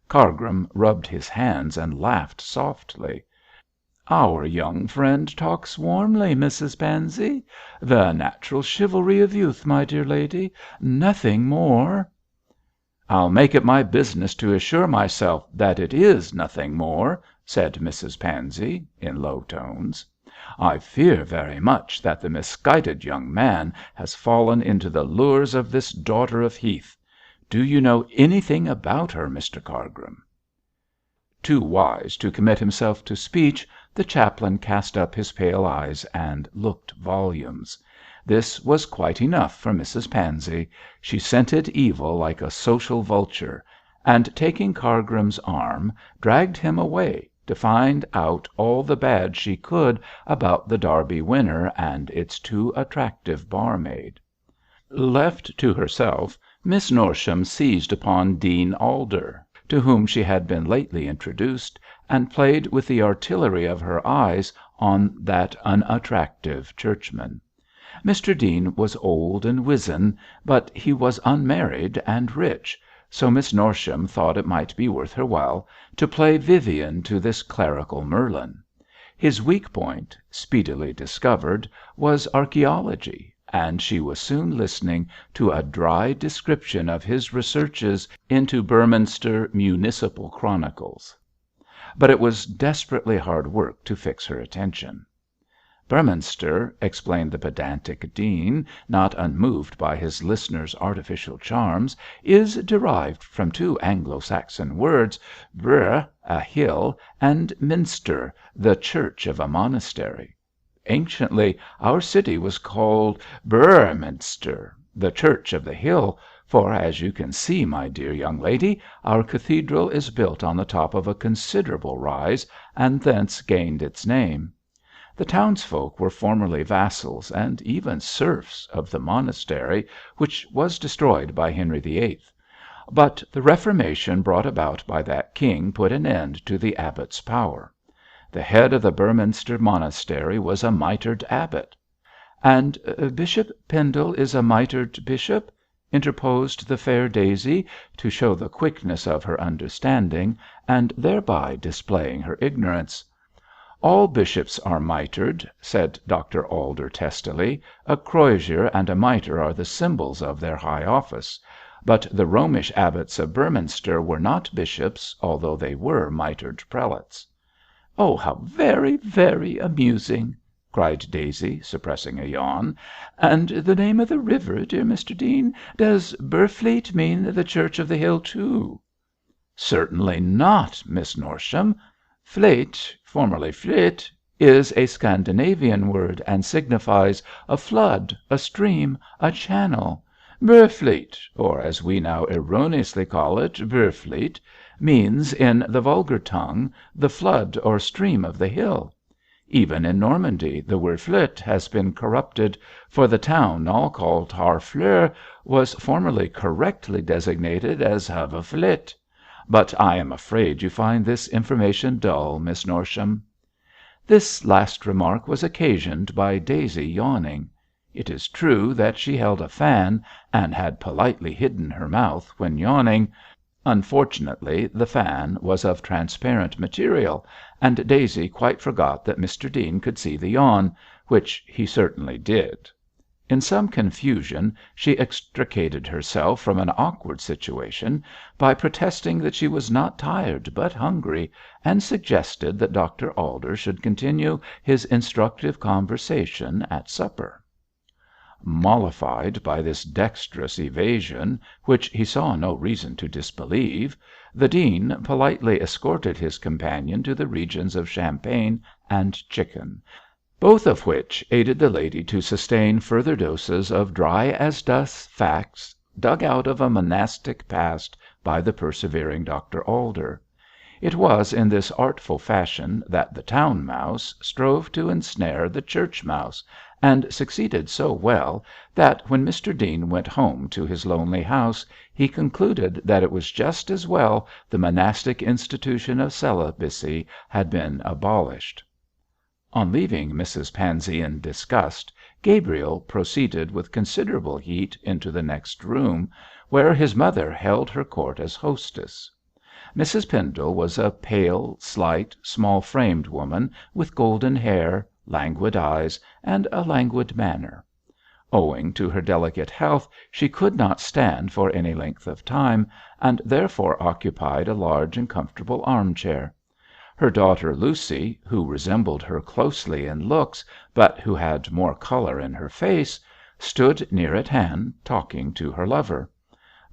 Cargrim rubbed his hands and laughed softly. "Our young friend talks warmly, Mrs Pansey. The natural chivalry of youth, my dear lady. Nothing more." "I'll make it my business to assure myself that it is nothing more," said Mrs Pansey, in low tones. "I fear very much that the misguided young man has fallen into the lures of this daughter of Heth. Do you know anything about her, Mr Cargrim?" Too wise to commit himself to speech, the chaplain cast up his pale eyes and looked volumes. This was quite enough for Mrs Pansey. She scented evil like a social vulture, and taking Cargrim's arm, dragged him away to find out all the bad she could about The Derby Winner and its too attractive barmaid. Left to herself, Miss Norsham seized upon Dean Alder, to whom she had been lately introduced, and played with the artillery of her eyes on that unattractive churchman. Mr Dean was old and wizen, but he was unmarried and rich, so Miss Norsham thought it might be worth her while to play Vivien to this clerical Merlin. His weak point, speedily discovered, was archæology, and she was soon listening to a dry description of his researches into Beorminster municipal chronicles. But it was desperately hard work to fix her attention. "Beorminster," explained the pedantic dean, not unmoved by his listener's artificial charms, "is derived from two Anglo Saxon words, Beor, a hill, and Minster, the church of a monastery. Anciently our city was called Beorminster, the church of the hill, for, as you can see, my dear young lady, our cathedral is built on the top of a considerable rise, and thence gained its name. The townsfolk were formerly vassals, and even serfs, of the monastery, which was destroyed by Henry VIII. But the Reformation brought about by that king put an end to the abbot's power. The head of the Beorminster monastery was a mitred abbot." "And Bishop Pendle is a mitred bishop?" interposed the fair Daisy, to show the quickness of her understanding, and thereby displaying her ignorance. "All bishops are mitred," said Dr Alder, testily. "A crozier and a mitre are the symbols of their high office. But the Romish abbots of Beorminster were not bishops, although they were mitred prelates." "Oh, how very, very amusing!" cried Daisy, suppressing a yawn. "And the name of the river, dear Mr Dean? Does Beorfleet mean the church of the hill too?" "Certainly not, Miss Norsham. Fleet, formerly Flit, is a Scandinavian word, and signifies a flood, a stream, a channel. Beorfleet, or as we now erroneously call it, Beorfleet, means in the vulgar tongue the flood or stream of the hill. Even in Normandy the word flit has been corrupted, for the town now called Harfleur was formerly correctly designated as Haverflit. But I am afraid you find this information dull, Miss Norsham." This last remark was occasioned by Daisy yawning. It is true that she held a fan, and had politely hidden her mouth when yawning. Unfortunately the fan was of transparent material, and Daisy quite forgot that Mr Dean could see the yawn, which he certainly did. In some confusion she extricated herself from an awkward situation by protesting that she was not tired but hungry, and suggested that Dr Alder should continue his instructive conversation at supper. Mollified by this dexterous evasion, which he saw no reason to disbelieve, the dean politely escorted his companion to the regions of champagne and chicken, both of which aided the lady to sustain further doses of dry as dust facts dug out of a monastic past by the persevering Dr Alder. It was in this artful fashion that the town mouse strove to ensnare the church mouse, and succeeded so well that when Mr Dean went home to his lonely house he concluded that it was just as well the monastic institution of celibacy had been abolished. On leaving Mrs Pansey in disgust, Gabriel proceeded with considerable heat into the next room, where his mother held her court as hostess. Mrs Pendle was a pale, slight, small framed woman, with golden hair, languid eyes, and a languid manner. Owing to her delicate health she could not stand for any length of time, and therefore occupied a large and comfortable arm chair. Her daughter Lucy, who resembled her closely in looks, but who had more colour in her face, stood near at hand talking to her lover.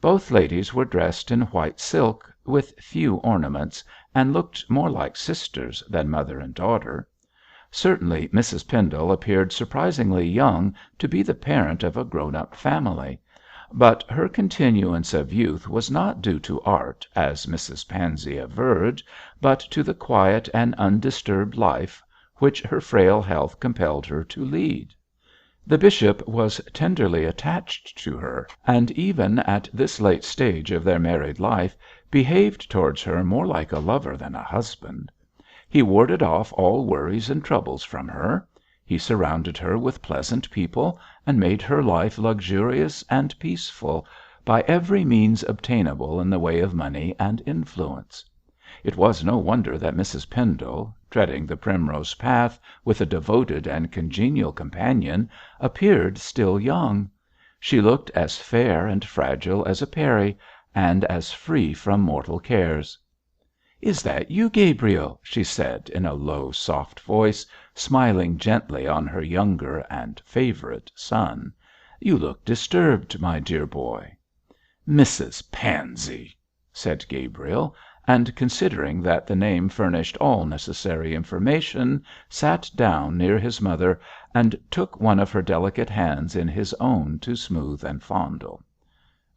Both ladies were dressed in white silk, with few ornaments, and looked more like sisters than mother and daughter. Certainly Mrs Pendle appeared surprisingly young to be the parent of a grown up family; but her continuance of youth was not due to art, as Mrs Pansey averred, but to the quiet and undisturbed life which her frail health compelled her to lead. The bishop was tenderly attached to her, and even at this late stage of their married life behaved towards her more like a lover than a husband. He warded off all worries and troubles from her; he surrounded her with pleasant people, and made her life luxurious and peaceful by every means obtainable in the way of money and influence. It was no wonder that Mrs Pendle, treading the primrose path with a devoted and congenial companion, appeared still young. She looked as fair and fragile as a peri, and as free from mortal cares. 'Is that you, Gabriel?' she said in a low, soft voice, smiling gently on her younger and favourite son. 'You look disturbed, my dear boy.' 'Mrs Pansey!' said Gabriel, and considering that the name furnished all necessary information, sat down near his mother and took one of her delicate hands in his own to smooth and fondle.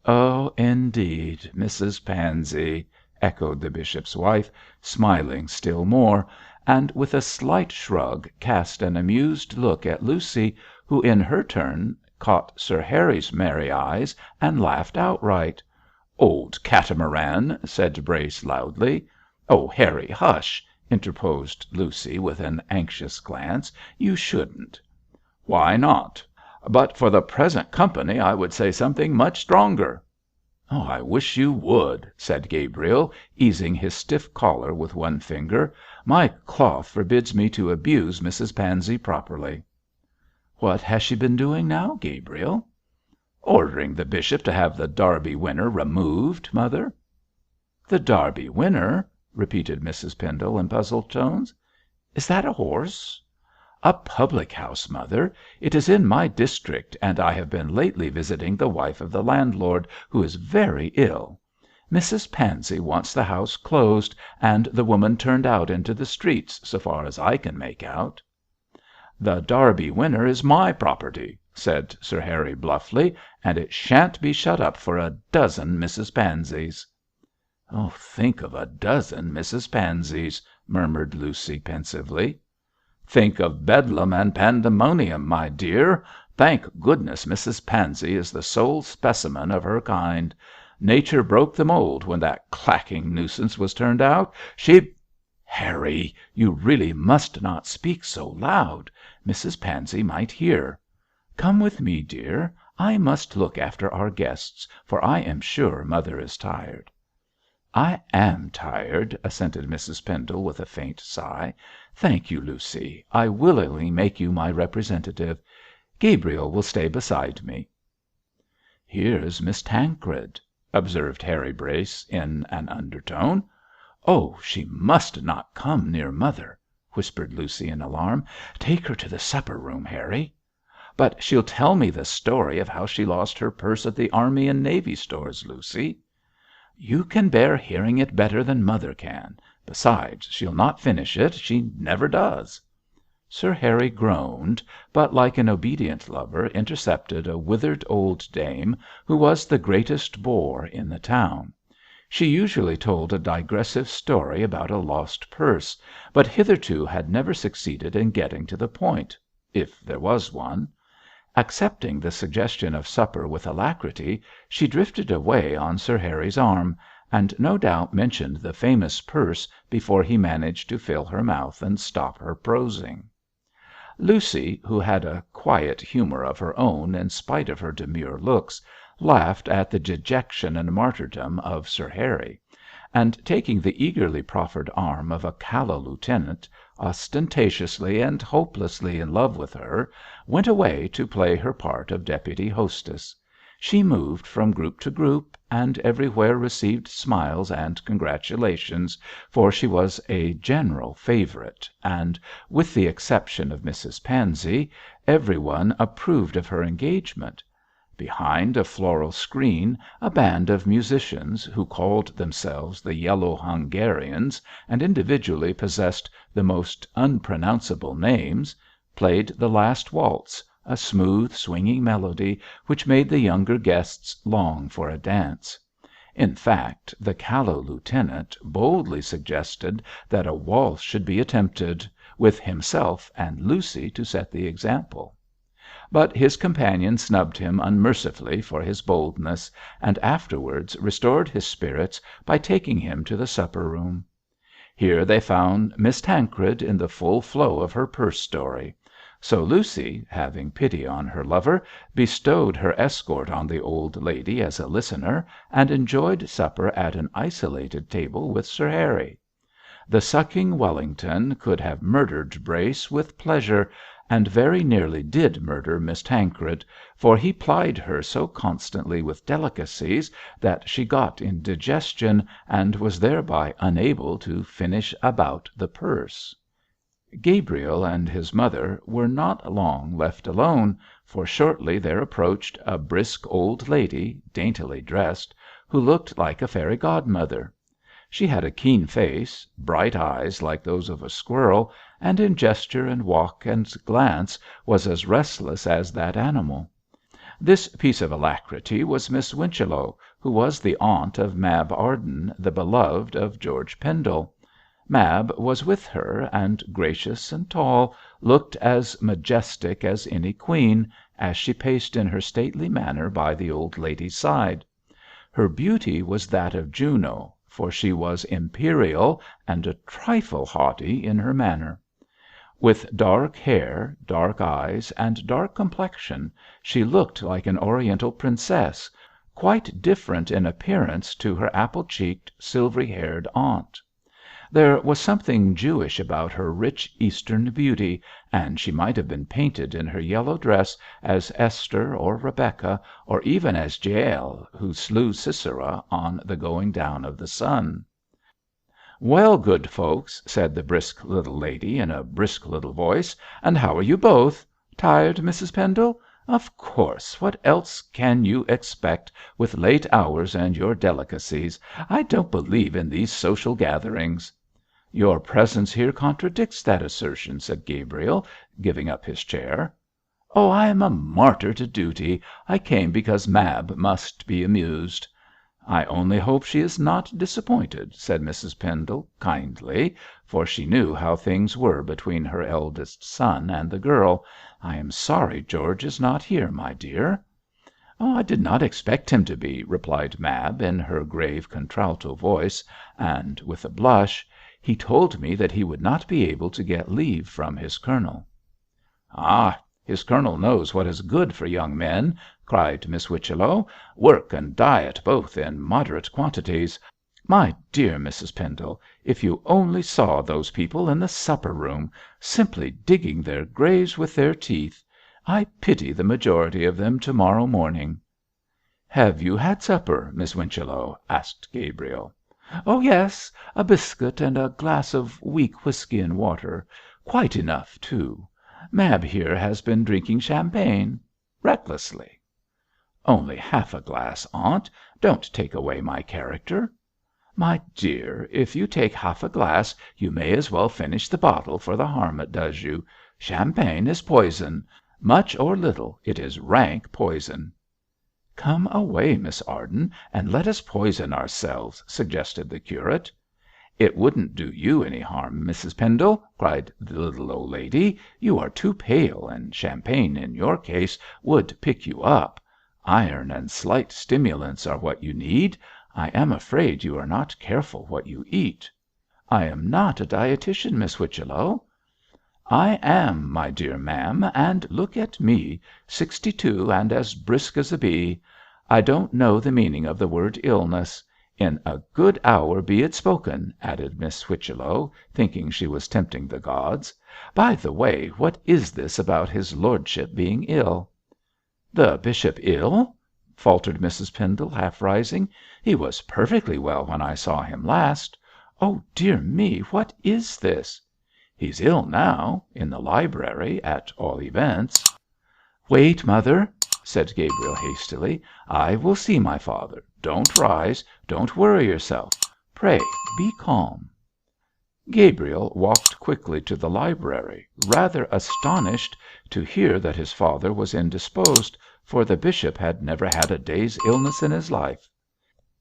'Oh, indeed, Mrs Pansey!' echoed the bishop's wife, smiling still more, and with a slight shrug cast an amused look at Lucy, who in her turn caught Sir Harry's merry eyes and laughed outright. 'Old catamaran!' said Brace, loudly. 'Oh, Harry, hush!' interposed Lucy, with an anxious glance. 'You shouldn't.' 'Why not? But for the present company I would say something much stronger.' 'I wish you would,' said Gabriel, easing his stiff collar with one finger. 'My cloth forbids me to abuse Mrs Pansey properly.' 'What has she been doing now, Gabriel?' 'Ordering the bishop to have The Derby Winner removed, mother.' 'The Derby Winner!' repeated Mrs Pendle, in puzzled tones. 'Is that a horse?' 'A public house, mother. It is in my district, and I have been lately visiting the wife of the landlord, who is very ill. Mrs Pansey wants the house closed, and the woman turned out into the streets, so far as I can make out.' 'The Derby Winner is my property,' said Sir Harry, bluffly, 'and it shan't be shut up for a dozen Mrs Panseys.' 'Think of a dozen Mrs Panseys,' murmured Lucy, pensively. 'Think of Bedlam and Pandemonium, my dear. Thank goodness Mrs Pansey is the sole specimen of her kind. Nature broke the mould when that clacking nuisance was turned out. She ' 'Harry, you really must not speak so loud. Mrs Pansey might hear. Come with me, dear. I must look after our guests, for I am sure mother is tired.' 'I am tired,' assented Mrs Pendle, with a faint sigh. 'Thank you, Lucy. I willingly make you my representative. Gabriel will stay beside me.' 'Here's Miss Tancred,' observed Harry Brace, in an undertone. 'Oh, she must not come near mother,' whispered Lucy, in alarm. 'Take her to the supper room, Harry.' 'But she'll tell me the story of how she lost her purse at the Army and Navy Stores, Lucy.' 'You can bear hearing it better than mother can. Besides, she'll not finish it; she never does.' Sir Harry groaned, but like an obedient lover intercepted a withered old dame who was the greatest bore in the town. She usually told a digressive story about a lost purse, but hitherto had never succeeded in getting to the point, if there was one. Accepting the suggestion of supper with alacrity, she drifted away on Sir Harry's arm, and no doubt mentioned the famous purse before he managed to fill her mouth and stop her prosing. Lucy, who had a quiet humour of her own in spite of her demure looks, laughed at the dejection and martyrdom of Sir Harry, and taking the eagerly proffered arm of a callow lieutenant, ostentatiously and hopelessly in love with her, went away to play her part of deputy hostess. She moved from group to group, and everywhere received smiles and congratulations, for she was a general favourite, and, with the exception of Mrs Pansey, every one approved of her engagement. Behind a floral screen a band of musicians, who called themselves the Yellow Hungarians, and individually possessed the most unpronounceable names, played the last waltz, a smooth, swinging melody which made the younger guests long for a dance. In fact, the callow lieutenant boldly suggested that a waltz should be attempted, with himself and Lucy to set the example. But his companion snubbed him unmercifully for his boldness, and afterwards restored his spirits by taking him to the supper room. Here they found Miss Tancred in the full flow of her purse story; so Lucy, having pity on her lover, bestowed her escort on the old lady as a listener, and enjoyed supper at an isolated table with Sir Harry. The sucking Wellington could have murdered Brace with pleasure, and very nearly did murder Miss Tancred, for he plied her so constantly with delicacies that she got indigestion, and was thereby unable to finish about the purse. Gabriel and his mother were not long left alone, for shortly there approached a brisk old lady, daintily dressed, who looked like a fairy godmother. She had a keen face, bright eyes like those of a squirrel, and in gesture and walk and glance was as restless as that animal. This piece of alacrity was Miss Whichello, who was the aunt of Mab Arden, the beloved of George Pendle. Mab was with her, and gracious and tall, looked as majestic as any queen, as she paced in her stately manner by the old lady's side. Her beauty was that of Juno, for she was imperial and a trifle haughty in her manner. With dark hair, dark eyes, and dark complexion, she looked like an oriental princess, quite different in appearance to her apple cheeked, silvery haired aunt. There was something Jewish about her rich Eastern beauty, and she might have been painted in her yellow dress as Esther or Rebecca, or even as Jael who slew Sisera on the going down of the sun. 'Well, good folks,' said the brisk little lady, in a brisk little voice, 'and how are you both? Tired, Mrs Pendle? Of course; what else can you expect with late hours and your delicacies? I don't believe in these social gatherings.' 'Your presence here contradicts that assertion,' said Gabriel, giving up his chair. 'Oh, I am a martyr to duty. I came because Mab must be amused.' 'I only hope she is not disappointed,' said Mrs Pendle, kindly, for she knew how things were between her eldest son and the girl. 'I am sorry George is not here, my dear.' 'I did not expect him to be,' replied Mab, in her grave contralto voice, and with a blush. 'He told me that he would not be able to get leave from his colonel.' 'Ah! his colonel knows what is good for young men,' cried Miss Whichello. 'Work and diet both in moderate quantities. My dear Mrs Pendle, if you only saw those people in the supper room, simply digging their graves with their teeth. I pity the majority of them to morrow morning.' 'Have you had supper, Miss Whichello?' asked Gabriel. 'Oh, yes! A biscuit and a glass of weak whisky and water. Quite enough, too. Mab here has been drinking champagne recklessly.' 'Only half a glass, aunt. Don't take away my character.' 'My dear, if you take half a glass you may as well finish the bottle for the harm it does you. Champagne is poison; much or little, it is rank poison.' 'Come away, Miss Arden, and let us poison ourselves,' suggested the curate. 'It wouldn't do you any harm, Mrs Pendle,' cried the little old lady. 'You are too pale, and champagne in your case would pick you up. Iron and slight stimulants are what you need. I am afraid you are not careful what you eat.' 'I am not a dietitian, Miss Whichello.' 'I am, my dear ma'am, and look at me 62 and as brisk as a bee. I don't know the meaning of the word illness. 'In a good hour be it spoken,' added Miss Whichello, thinking she was tempting the gods. 'By the way, what is this about his lordship being ill?' 'The bishop ill!' faltered Mrs Pendle, half rising. 'He was perfectly well when I saw him last. Oh, dear me, what is this?' 'He's ill now in the library, at all events.' 'Wait, mother,' said Gabriel, hastily. 'I will see my father. Don't rise; don't worry yourself. Pray be calm.' Gabriel walked quickly to the library, rather astonished to hear that his father was indisposed, for the bishop had never had a day's illness in his life.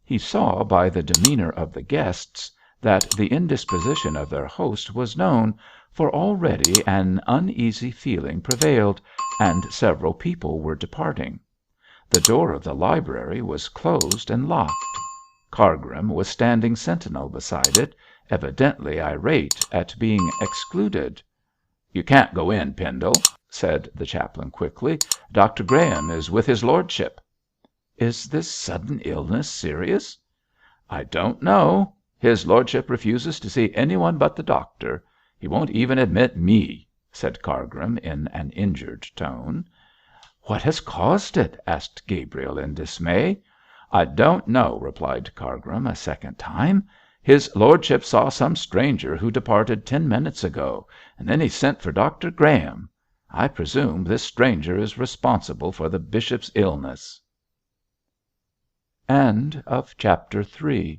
He saw by the demeanour of the guests that the indisposition of their host was known, for already an uneasy feeling prevailed, and several people were departing. The door of the library was closed and locked. Cargrim was standing sentinel beside it, evidently irate at being excluded. 'You can't go in, Pendle,' said the chaplain, quickly. 'Dr Graham is with his lordship.' 'Is this sudden illness serious?' 'I don't know. His lordship refuses to see anyone but the doctor. He won't even admit me,' said Cargrim, in an injured tone. 'What has caused it?' asked Gabriel, in dismay. 'I don't know,' replied Cargrim, a second time. 'His lordship saw some stranger who departed 10 minutes ago, and then he sent for Dr Graham. I presume this stranger is responsible for the bishop's illness.' CHAPTER IV